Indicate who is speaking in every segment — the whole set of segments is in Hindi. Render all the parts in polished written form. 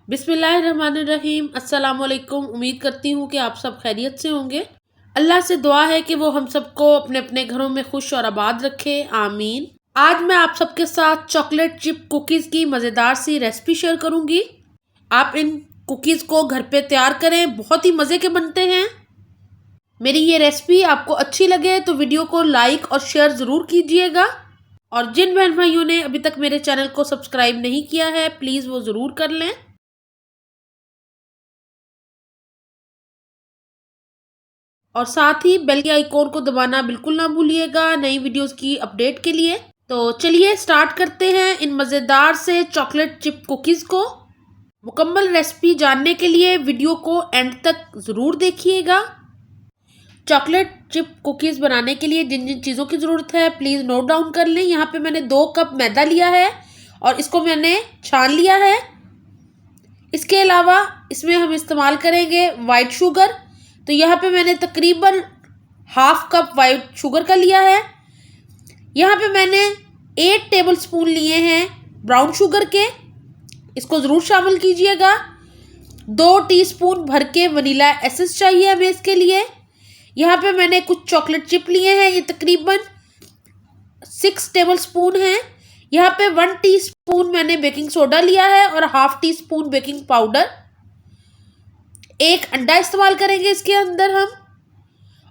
Speaker 1: बिस्मिल्लाहिर्रहमानिर्रहीम। अस्सलाम वालेकुम। उम्मीद करती हूँ कि आप सब खैरियत से होंगे। अल्लाह से दुआ है कि वो हम सबको अपने अपने घरों में खुश और आबाद रखे, आमीन। आज मैं आप सबके साथ चॉकलेट चिप कुकीज़ की मज़ेदार सी रेसिपी शेयर करूँगी। आप इन कुकीज़ को घर पे तैयार करें, बहुत ही मज़े के बनते हैं। मेरी ये रेसिपी आपको अच्छी लगे तो वीडियो को लाइक और शेयर ज़रूर कीजिएगा। और जिन बहन भाइयों ने अभी तक मेरे चैनल को सब्सक्राइब नहीं किया है, प्लीज़ वो ज़रूर कर लें। और साथ ही बेल के आइकॉन को दबाना बिल्कुल ना भूलिएगा नई वीडियोस की अपडेट के लिए। तो चलिए स्टार्ट करते हैं इन मज़ेदार से चॉकलेट चिप कुकीज़ को। मुकम्मल रेसिपी जानने के लिए वीडियो को एंड तक ज़रूर देखिएगा। चॉकलेट चिप कुकीज़ बनाने के लिए जिन जिन चीज़ों की ज़रूरत है प्लीज़ नोट डाउन कर लें। यहाँ पे मैंने 2 कप मैदा लिया है और इसको मैंने छान लिया है। इसके अलावा इसमें हम इस्तेमाल करेंगे वाइट शुगर। तो यहाँ पे मैंने तकरीबन हाफ कप वाइट शुगर का लिया है। यहाँ पे मैंने 8 टेबलस्पून लिए हैं ब्राउन शुगर के, इसको ज़रूर शामिल कीजिएगा। 2 टीस्पून भर के वनीला एसेंस चाहिए हमें इसके लिए। यहाँ पे मैंने कुछ चॉकलेट चिप लिए हैं, ये तकरीबन 6 टेबलस्पून हैं। यहाँ पे 1 टीस्पून मैंने बेकिंग सोडा लिया है और हाफ टीस्पून बेकिंग पाउडर। 1 अंडा इस्तेमाल करेंगे इसके अंदर हम।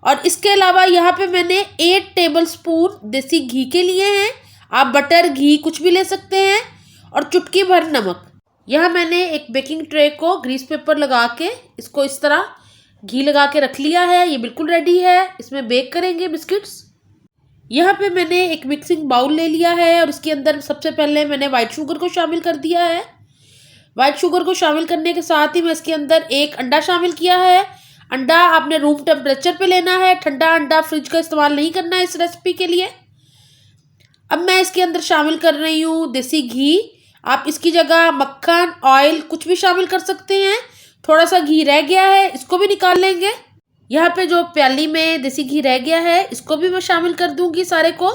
Speaker 1: और इसके अलावा यहाँ पे मैंने 8 टेबलस्पून देसी घी के लिए हैं, आप बटर घी कुछ भी ले सकते हैं। और चुटकी भर नमक। यहाँ मैंने एक बेकिंग ट्रे को ग्रीस पेपर लगा के इसको इस तरह घी लगा के रख लिया है। ये बिल्कुल रेडी है, इसमें बेक करेंगे बिस्किट्स। यहाँ पे मैंने एक मिक्सिंग बाउल ले लिया है और इसके अंदर सबसे पहले मैंने वाइट शुगर को शामिल कर दिया है। वाइट शुगर को शामिल करने के साथ ही मैं इसके अंदर 1 अंडा शामिल किया है। अंडा आपने रूम टेम्परेचर पे लेना है, ठंडा अंडा फ्रिज का इस्तेमाल नहीं करना है इस रेसिपी के लिए। अब मैं इसके अंदर शामिल कर रही हूँ देसी घी। आप इसकी जगह मक्खन, ऑयल कुछ भी शामिल कर सकते हैं। थोड़ा सा घी रह गया है, इसको भी निकाल लेंगे। यहाँ पे जो प्याली में देसी घी रह गया है इसको भी मैं शामिल कर दूँगी सारे को।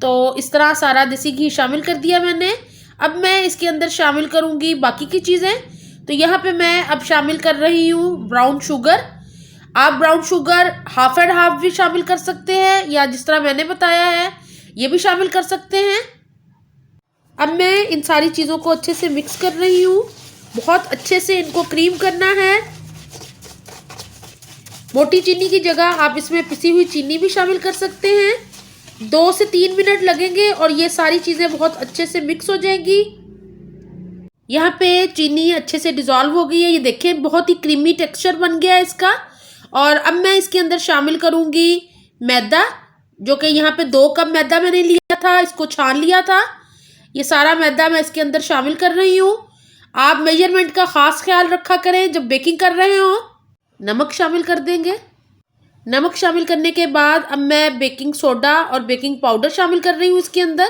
Speaker 1: तो इस तरह सारा देसी घी शामिल कर दिया मैंने। अब मैं इसके अंदर शामिल करूँगी बाकी की चीज़ें। तो यहाँ पे मैं अब शामिल कर रही हूँ ब्राउन शुगर। आप brown sugar half and half भी शामिल कर सकते हैं या जिस तरह मैंने बताया है ये भी शामिल कर सकते हैं। अब मैं इन सारी चीज़ों को अच्छे से मिक्स कर रही हूँ। बहुत अच्छे से इनको क्रीम करना है। मोटी चीनी की जगह आप इसमें पिसी हुई चीनी भी शामिल कर सकते हैं। 2 से 3 मिनट लगेंगे और ये सारी चीज़ें बहुत अच्छे से मिक्स हो जाएंगी। यहाँ पे चीनी अच्छे से डिज़ोल्व हो गई है, ये देखें बहुत ही क्रीमी टेक्सचर बन गया है इसका। और अब मैं इसके अंदर शामिल करूँगी मैदा, जो कि यहाँ पे 2 कप मैदा मैंने लिया था, इसको छान लिया था। ये सारा मैदा मैं इसके अंदर शामिल कर रही हूँ। आप मेजरमेंट का ख़ास ख्याल रखा करें जब बेकिंग कर रहे हो। नमक शामिल कर देंगे। नमक शामिल करने के बाद अब मैं बेकिंग सोडा और बेकिंग पाउडर शामिल कर रही हूँ इसके अंदर।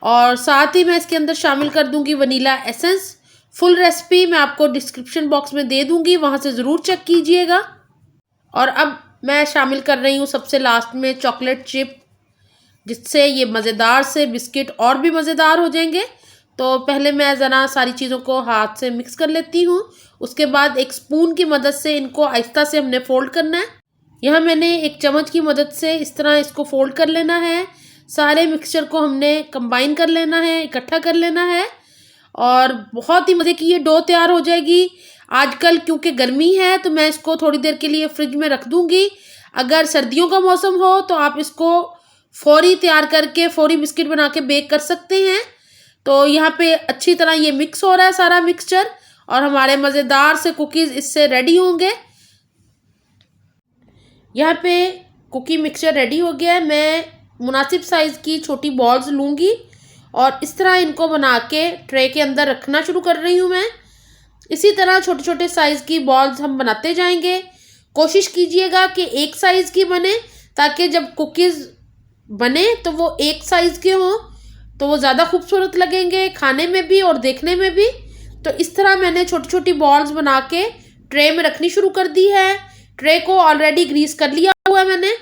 Speaker 1: और साथ ही मैं इसके अंदर शामिल कर दूंगी वनीला एसेंस। फुल रेसिपी मैं आपको डिस्क्रिप्शन बॉक्स में दे दूंगी, वहाँ से ज़रूर चेक कीजिएगा। और अब मैं शामिल कर रही हूँ सबसे लास्ट में चॉकलेट चिप, जिससे ये मज़ेदार से बिस्किट और भी मज़ेदार हो जाएंगे। तो पहले मैं ज़रा सारी चीज़ों को हाथ से मिक्स कर लेती हूँ। उसके बाद एक स्पून की मदद से इनको आहिस्ता से हमने फ़ोल्ड करना है। यहाँ मैंने एक चम्मच की मदद से इस तरह इसको फ़ोल्ड कर लेना है। सारे मिक्सचर को हमने कंबाइन कर लेना है, इकट्ठा कर लेना है। और बहुत ही मज़े की ये डो तैयार हो जाएगी। आजकल क्योंकि गर्मी है तो मैं इसको थोड़ी देर के लिए फ्रिज में रख दूँगी। अगर सर्दियों का मौसम हो तो आप इसको फौरी तैयार करके फौरी बिस्किट बना के बेक कर सकते हैं। तो यहाँ पे अच्छी तरह ये मिक्स हो रहा है सारा मिक्सचर और हमारे मज़ेदार से कुकीज़ इससे रेडी होंगे। यहाँ पे कुकी मिक्सचर रेडी हो गया है। मैं मुनासिब साइज़ की छोटी बॉल्स लूँगी और इस तरह इनको बना के ट्रे के अंदर रखना शुरू कर रही हूँ मैं। इसी तरह छोटे छोटे साइज़ की बॉल्स हम बनाते जाएंगे। कोशिश कीजिएगा कि एक साइज़ की बने, ताकि जब कुकीज़ बने तो वो एक साइज़ के हों, तो वो ज़्यादा खूबसूरत लगेंगे खाने में भी और देखने में भी। तो इस तरह मैंने छोटी छोटी बॉल्स बना के ट्रे में रखनी शुरू कर दी है। ट्रे को ऑलरेडी ग्रीस कर लिया हुआ है मैंने।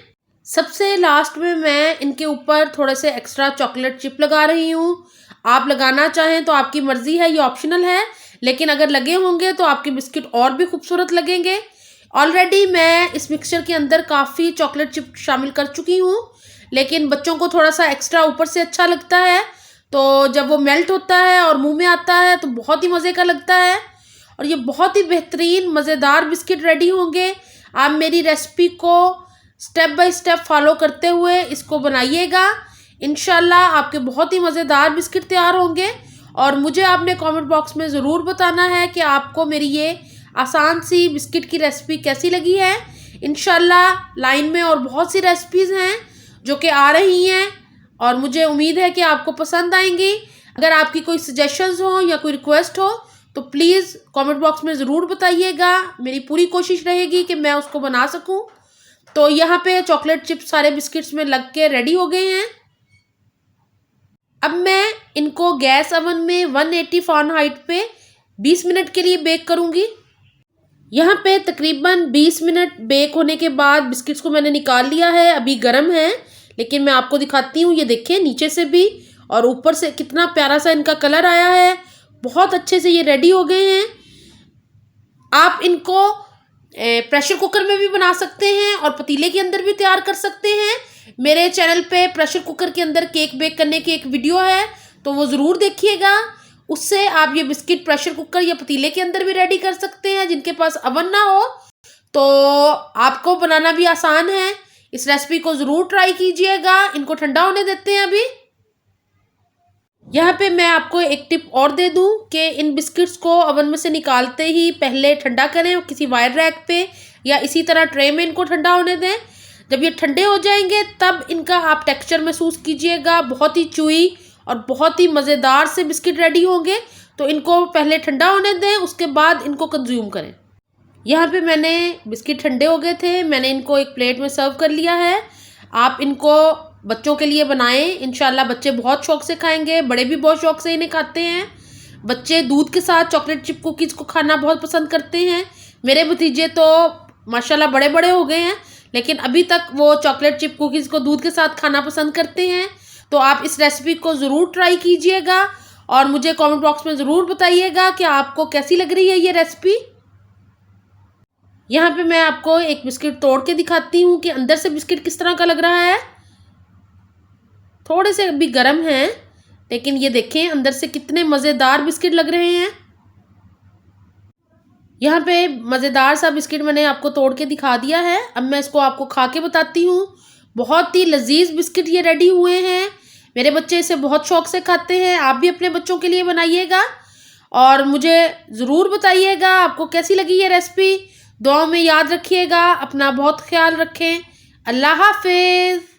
Speaker 1: सबसे लास्ट में मैं इनके ऊपर थोड़े से एक्स्ट्रा चॉकलेट चिप लगा रही हूँ। आप लगाना चाहें तो आपकी मर्ज़ी है, ये ऑप्शनल है, लेकिन अगर लगे होंगे तो आपके बिस्किट और भी खूबसूरत लगेंगे। ऑलरेडी मैं इस मिक्सचर के अंदर काफ़ी चॉकलेट चिप शामिल कर चुकी हूँ, लेकिन बच्चों को थोड़ा सा एक्स्ट्रा ऊपर से अच्छा लगता है, तो जब वो मेल्ट होता है और मुंह में आता है तो बहुत ही मज़े का लगता है और ये बहुत ही बेहतरीन मज़ेदार बिस्किट रेडी होंगे। आप मेरी रेसिपी को स्टेप बाय स्टेप फॉलो करते हुए इसको बनाइएगा, इंशाल्लाह आपके बहुत ही मज़ेदार बिस्किट तैयार होंगे। और मुझे आपने कमेंट बॉक्स में ज़रूर बताना है कि आपको मेरी ये आसान सी बिस्किट की रेसिपी कैसी लगी है। इंशाल्लाह लाइन में और बहुत सी रेसिपीज़ हैं जो कि आ रही हैं और मुझे उम्मीद है कि आपको पसंद आएंगी। अगर आपकी कोई सजेशंस हो या कोई रिक्वेस्ट हो तो प्लीज़ कमेंट बॉक्स में ज़रूर बताइएगा, मेरी पूरी कोशिश रहेगी कि मैं उसको बना सकूं। तो यहाँ पे चॉकलेट चिप्स सारे बिस्किट्स में लग के रेडी हो गए हैं। अब मैं इनको गैस ओवन में 180 फ़ारेनहाइट पे 20 मिनट के लिए बेक करूँगी। यहाँ पे तकरीबन 20 मिनट बेक होने के बाद बिस्किट्स को मैंने निकाल लिया है। अभी गर्म है, लेकिन मैं आपको दिखाती हूँ। ये देखिए नीचे से भी और ऊपर से कितना प्यारा सा इनका कलर आया है, बहुत अच्छे से ये रेडी हो गए हैं। आप इनको प्रेशर कुकर में भी बना सकते हैं और पतीले के अंदर भी तैयार कर सकते हैं। मेरे चैनल पे प्रेशर कुकर के अंदर केक बेक करने की एक वीडियो है, तो वो ज़रूर देखिएगा। उससे आप ये बिस्किट प्रेशर कुकर या पतीले के अंदर भी रेडी कर सकते हैं। जिनके पास अवन ना हो तो आपको बनाना भी आसान है। इस रेसिपी को ज़रूर ट्राई कीजिएगा। इनको ठंडा होने देते हैं अभी। यहाँ पे मैं आपको एक टिप और दे दूँ कि इन बिस्किट्स को ओवन में से निकालते ही पहले ठंडा करें किसी वायर रैक पे या इसी तरह ट्रे में इनको ठंडा होने दें। जब ये ठंडे हो जाएंगे तब इनका आप टेक्सचर महसूस कीजिएगा। बहुत ही चुई और बहुत ही मज़ेदार से बिस्किट रेडी होंगे। तो इनको पहले ठंडा होने दें, उसके बाद इनको कंज्यूम करें। यहाँ पे मैंने बिस्किट ठंडे हो गए थे, मैंने इनको एक प्लेट में सर्व कर लिया है। आप इनको बच्चों के लिए बनाएं, इंशाल्लाह बच्चे बहुत शौक से खाएंगे, बड़े भी बहुत शौक से इन्हें खाते हैं। बच्चे दूध के साथ चॉकलेट चिप कुकीज़ को खाना बहुत पसंद करते हैं। मेरे भतीजे तो माशाल्लाह बड़े बड़े हो गए हैं, लेकिन अभी तक वो चॉकलेट चिप कुकीज़ को दूध के साथ खाना पसंद करते हैं। तो आप इस रेसिपी को ज़रूर ट्राई कीजिएगा और मुझे कमेंट बॉक्स में ज़रूर बताइएगा कि आपको कैसी लग रही है ये रेसिपी। यहाँ पे मैं आपको एक बिस्किट तोड़ के दिखाती हूँ कि अंदर से बिस्किट किस तरह का लग रहा है। थोड़े से अभी गर्म हैं, लेकिन ये देखें अंदर से कितने मज़ेदार बिस्किट लग रहे हैं। यहाँ पे मज़ेदार सा बिस्किट मैंने आपको तोड़ के दिखा दिया है। अब मैं इसको आपको खा के बताती हूँ। बहुत ही लजीज बिस्किट ये रेडी हुए हैं। मेरे बच्चे इसे बहुत शौक से खाते हैं। आप भी अपने बच्चों के लिए बनाइएगा और मुझे ज़रूर बताइएगा आपको कैसी लगी ये रेसिपी। दुआओं में याद रखिएगा, अपना बहुत ख्याल रखें। अल्लाह हाफिज़।